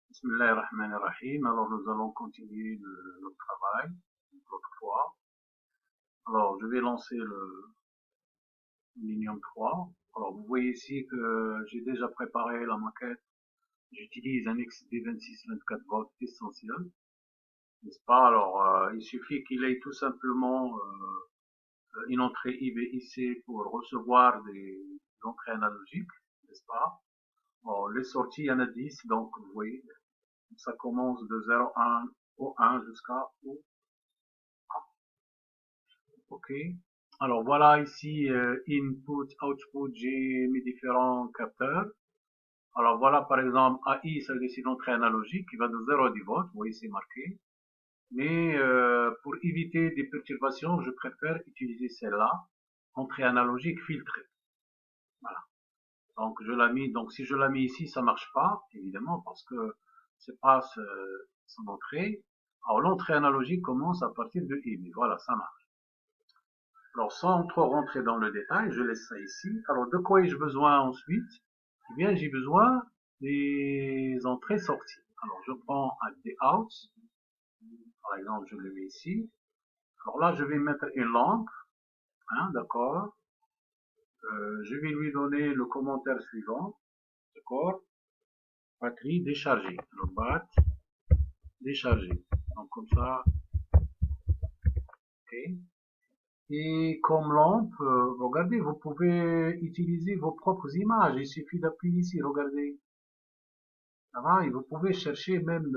Bismillahirrahmanirrahim. Alors, nous allons continuer notre travail, l'autre fois. Alors, je vais lancer le Minion 3. Alors, vous voyez ici que j'ai déjà préparé la maquette. J'utilise un XD26 24 volts essentiel, n'est-ce pas? Alors, il suffit qu'il ait tout simplement une entrée IBIC pour recevoir des entrées analogiques, n'est-ce pas? Bon, les sorties, il y en a 10, donc vous voyez, ça commence de 0,1 au 1 jusqu'à au OK. Alors voilà ici input, output, j'ai mes différents capteurs. Alors voilà par exemple AI, ça veut dire c'est une entrée analogique qui va de 0 à 10 volts, vous voyez c'est marqué. Mais pour éviter des perturbations, je préfère utiliser celle-là, entrée analogique filtrée. Voilà. Donc je l'ai mis, donc si je la mets ici, ça marche pas, évidemment, parce que c'est pas son entrée. Alors l'entrée analogique commence à partir de I, mais voilà, ça marche. Alors, sans trop rentrer dans le détail, je laisse ça ici. Alors, de quoi ai-je besoin ensuite? Eh bien, j'ai besoin des entrées-sorties. Alors, je prends un des out. Par exemple, je le mets ici. Alors là, je vais mettre une lampe. Hein, d'accord. Je vais lui donner le commentaire suivant. D'accord. Batterie déchargée. Alors, bat déchargée. Donc, comme ça. OK. Et comme lampe, regardez, vous pouvez utiliser vos propres images. Il suffit d'appuyer ici, regardez. Ça va, et vous pouvez chercher même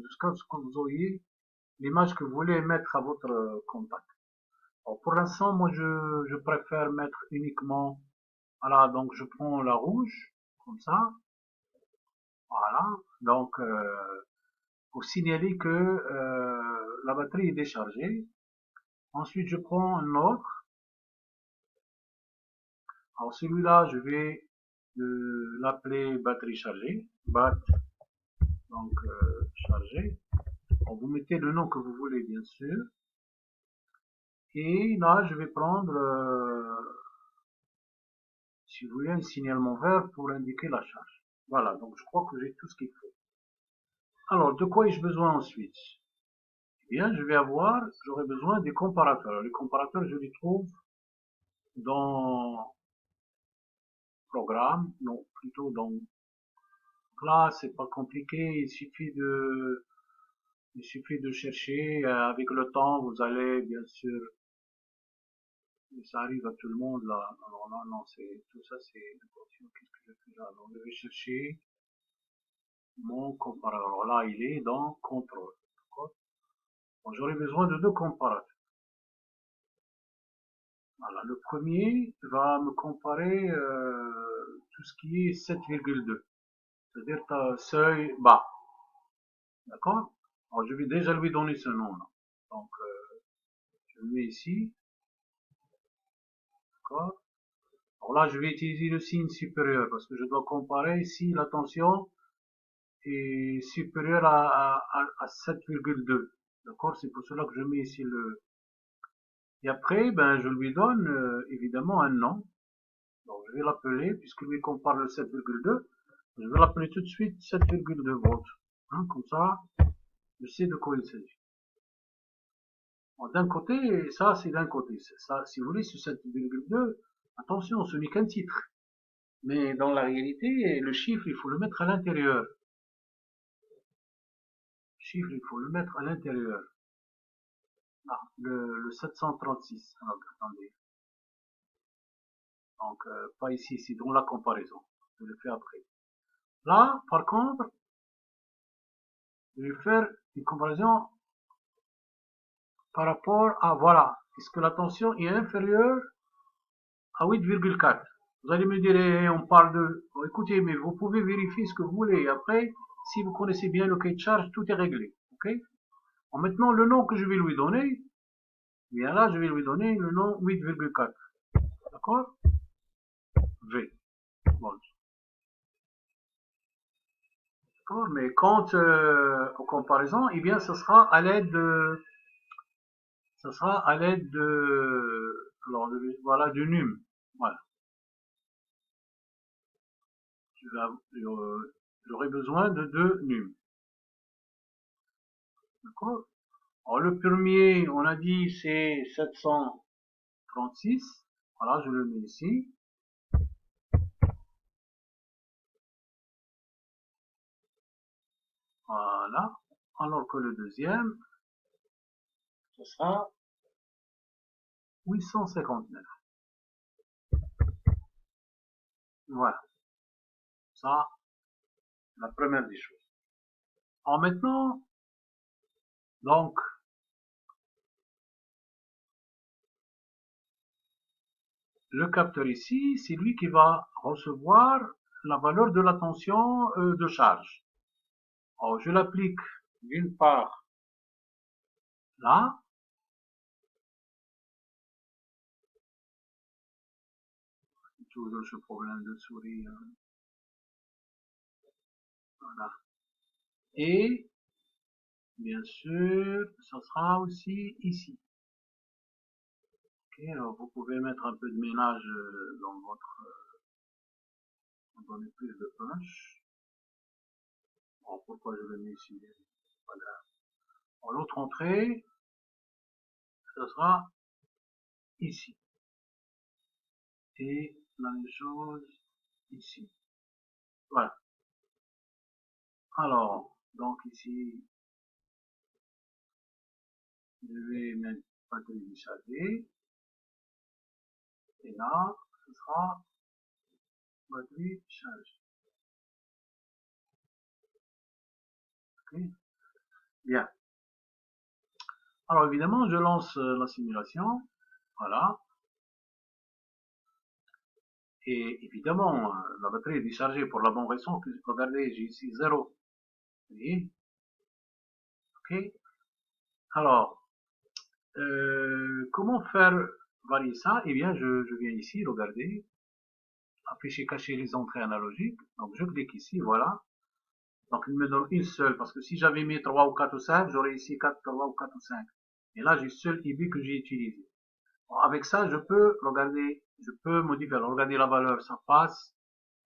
jusqu'à ce que vous ayez l'image que vous voulez mettre à votre contact. Alors, pour l'instant, moi, je préfère mettre uniquement, voilà, donc je prends la rouge, comme ça, voilà. Donc, pour signaler que la batterie est déchargée. Ensuite, je prends un autre. Alors, celui-là, je vais l'appeler batterie chargée. Bat, donc chargée. Vous mettez le nom que vous voulez, bien sûr. Et là, je vais prendre, si vous voulez, un signalement vert pour indiquer la charge. Voilà, donc je crois que j'ai tout ce qu'il faut. Alors, de quoi ai-je besoin ensuite? Eh bien, j'aurai besoin des comparateurs. Les comparateurs, je les trouve dans programme, non, plutôt dans là, c'est pas compliqué, il suffit de chercher, avec le temps, vous allez, bien sûr, ça arrive à tout le monde, là. Alors là, non, tout ça, c'est, attention, qu'est-ce que je fais là? Alors, je vais chercher mon comparateur. Alors là, il est dans contrôle. Bon, j'aurai besoin de deux comparateurs. Voilà, le premier va me comparer tout ce qui est 7,2, c'est-à-dire seuil bas. D'accord? Alors je vais déjà lui donner ce nom-là. Donc je le mets ici. D'accord? Alors là, je vais utiliser le signe supérieur parce que je dois comparer si la tension est supérieure à 7,2. D'accord? C'est pour cela que je mets ici le. Et après, ben, je lui donne évidemment un nom. Donc, je vais l'appeler, puisque lui compare le 7,2, je vais l'appeler tout de suite 7,2 volts. Hein, comme ça, je sais de quoi il s'agit. Bon, d'un côté, ça c'est d'un côté. Ça, si vous voulez, ce 7,2, attention, ce n'est qu'un titre. Mais dans la réalité, le chiffre, il faut le mettre à l'intérieur. Le chiffre, il faut le mettre à l'intérieur. Ah, le 736. Alors, attendez. Donc, pas ici, c'est dans la comparaison. Je le fais après. Là, par contre, je vais faire une comparaison par rapport à, voilà, est-ce que la tension est inférieure à 8,4? Vous allez me dire, on parle de, oh, écoutez, mais vous pouvez vérifier ce que vous voulez. Et après, si vous connaissez bien le cahier de charge, tout est réglé. Ok? Bon, maintenant, le nom que je vais lui donner, bien là, je vais lui donner le nom 8,4. D'accord? V. Bon. D'accord? Mais quant aux comparaisons, eh bien, ce sera à l'aide alors, voilà, du num. Voilà. Je vais, j'aurai besoin de 2 num. D'accord? Alors, le premier, on a dit, c'est 736. Voilà, je le mets ici. Voilà. Alors que le deuxième, ce sera 859. Voilà. Ça, la première des choses. Alors maintenant, donc, le capteur ici, c'est lui qui va recevoir la valeur de la tension de charge. Alors, je l'applique d'une part là, toujours ce problème de souris, voilà. Et, bien sûr, ça sera aussi ici. Ok, alors vous pouvez mettre un peu de ménage dans votre, donner plus de punch. Alors, pourquoi je le mets ici? Voilà. Alors, l'autre entrée, ce sera ici. Et la même chose ici. Voilà. Alors, donc ici, je vais mettre batterie déchargée. Et là, ce sera batterie chargée. Ok? Bien. Alors évidemment, je lance la simulation. Voilà. Et évidemment, la batterie est déchargée pour la bonne raison que, regardez, j'ai ici 0. Vous voyez? Ok? Alors, comment faire varier ça? Eh bien, je viens ici, regardez, afficher, cacher les entrées analogiques. Donc, je clique ici, voilà. Donc, il me donne une seule, parce que si j'avais mis 3 ou 4 ou 5, j'aurais ici 4, 3 ou 4 ou 5. Et là, j'ai seul IB que j'ai utilisé. Bon, avec ça, je peux, regarder, je peux modifier. Alors, regardez la valeur, ça passe.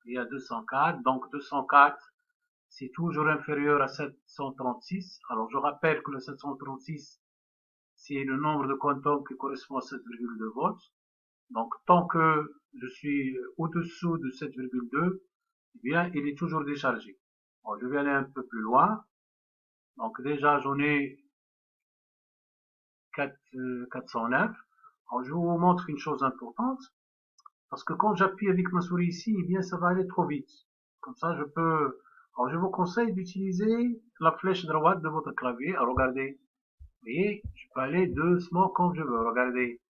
Il y a 204. Donc, 204, c'est toujours inférieur à 736. Alors, je rappelle que le 736, c'est le nombre de quantum qui correspond à 7,2 volts. Donc, tant que je suis au-dessous de 7,2, eh bien, il est toujours déchargé. Bon, je vais aller un peu plus loin. Donc, déjà, j'en ai 409. Alors, je vous montre une chose importante. Parce que quand j'appuie avec ma souris ici, eh bien, ça va aller trop vite. Comme ça, je peux... Alors, je vous conseille d'utiliser la flèche droite de votre clavier. Alors, regardez. Vous voyez, je peux aller doucement comme je veux. Regardez.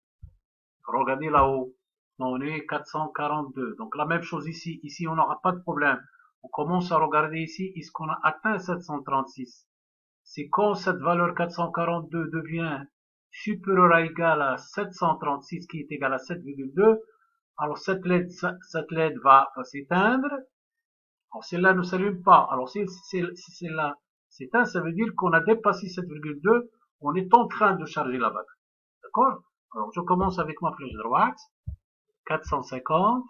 Regardez là-haut. On est 442. Donc, la même chose ici. Ici, on n'aura pas de problème. On commence à regarder ici. Est-ce qu'on a atteint 736? C'est quand cette valeur 442 devient supérieure à égale à 736 qui est égal à 7,2. Alors cette LED va s'éteindre. Alors celle-là ne s'allume pas. Alors si celle-là s'éteint, ça veut dire qu'on a dépassé 7,2. On est en train de charger la batterie. D'accord? Alors je commence avec ma flèche droite. 450.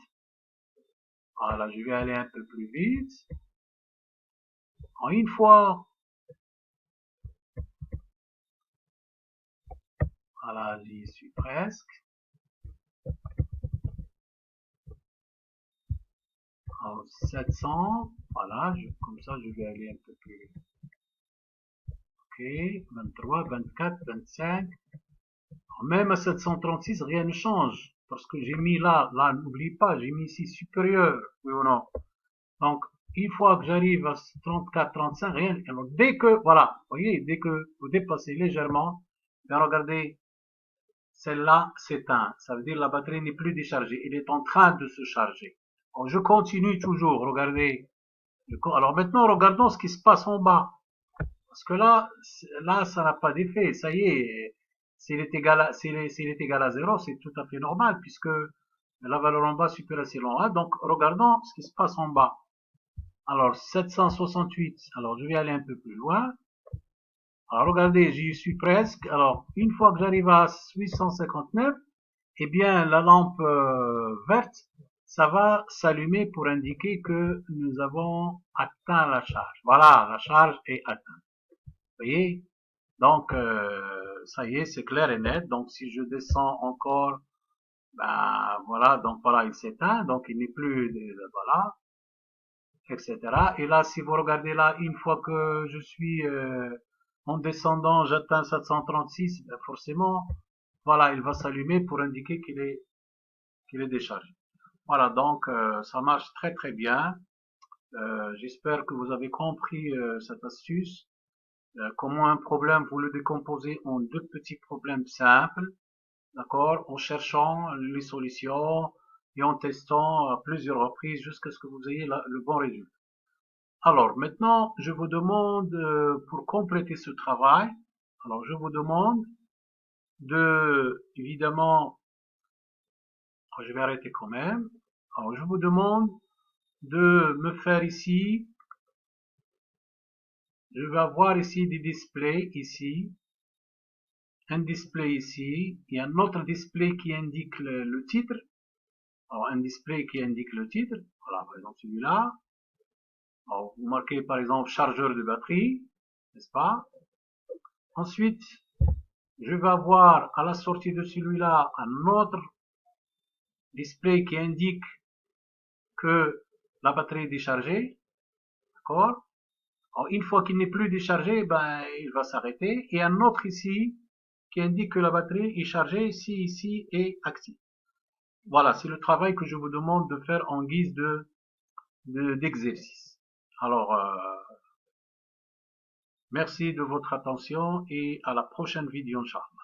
Voilà, je vais aller un peu plus vite. En une fois, voilà, j'y suis presque. Alors 700, voilà, comme ça je vais aller un peu plus. Ok, 23, 24, 25. Même à 736, rien ne change. Parce que j'ai mis là, n'oublie pas, j'ai mis ici supérieur, oui ou non. Donc, une fois que j'arrive à 34, 35, rien. Alors, dès que, voilà, vous voyez, dès que vous dépassez légèrement, bien regardez, celle-là s'éteint. Ça veut dire que la batterie n'est plus déchargée. Elle est en train de se charger. Alors, je continue toujours, regardez. Alors maintenant, regardons ce qui se passe en bas. Parce que là, ça n'a pas d'effet. Ça y est, s'il est égal à 0, c'est tout à fait normal, puisque la valeur en bas supérieure à celle en haut. Donc, regardons ce qui se passe en bas. Alors, 768. Alors, je vais aller un peu plus loin. Alors, regardez, j'y suis presque. Alors, une fois que j'arrive à 859, eh bien, la lampe verte ça va s'allumer pour indiquer que nous avons atteint la charge. Voilà, la charge est atteinte. Vous voyez? Donc, ça y est, c'est clair et net. Donc, si je descends encore, ben voilà, donc voilà, il s'éteint, donc il n'est plus, voilà, etc. Et là, si vous regardez là, une fois que je suis en descendant, j'atteins 736, ben forcément, voilà, il va s'allumer pour indiquer qu'il est déchargé. Voilà, donc ça marche très très bien. J'espère que vous avez compris cette astuce. Comment un problème, vous le décomposez en deux petits problèmes simples, d'accord, en cherchant les solutions et en testant à plusieurs reprises jusqu'à ce que vous ayez le bon résultat. Alors maintenant, je vous demande, pour compléter ce travail, alors je vous demande évidemment, je vais arrêter quand même. Alors je vous demande de me faire ici, je vais avoir ici des displays ici, un display ici, et un autre display qui indique le titre. Alors un display qui indique le titre, voilà par exemple celui-là. Alors vous marquez par exemple chargeur de batterie, n'est-ce pas? Ensuite, je vais avoir à la sortie de celui-là un autre display qui indique que la batterie est déchargée, d'accord? Alors, une fois qu'il n'est plus déchargé, ben, il va s'arrêter. Et un autre ici qui indique que la batterie est chargée si ici est active. Voilà, c'est le travail que je vous demande de faire en guise d'exercice. Alors, merci de votre attention et à la prochaine vidéo, Inch'Allah.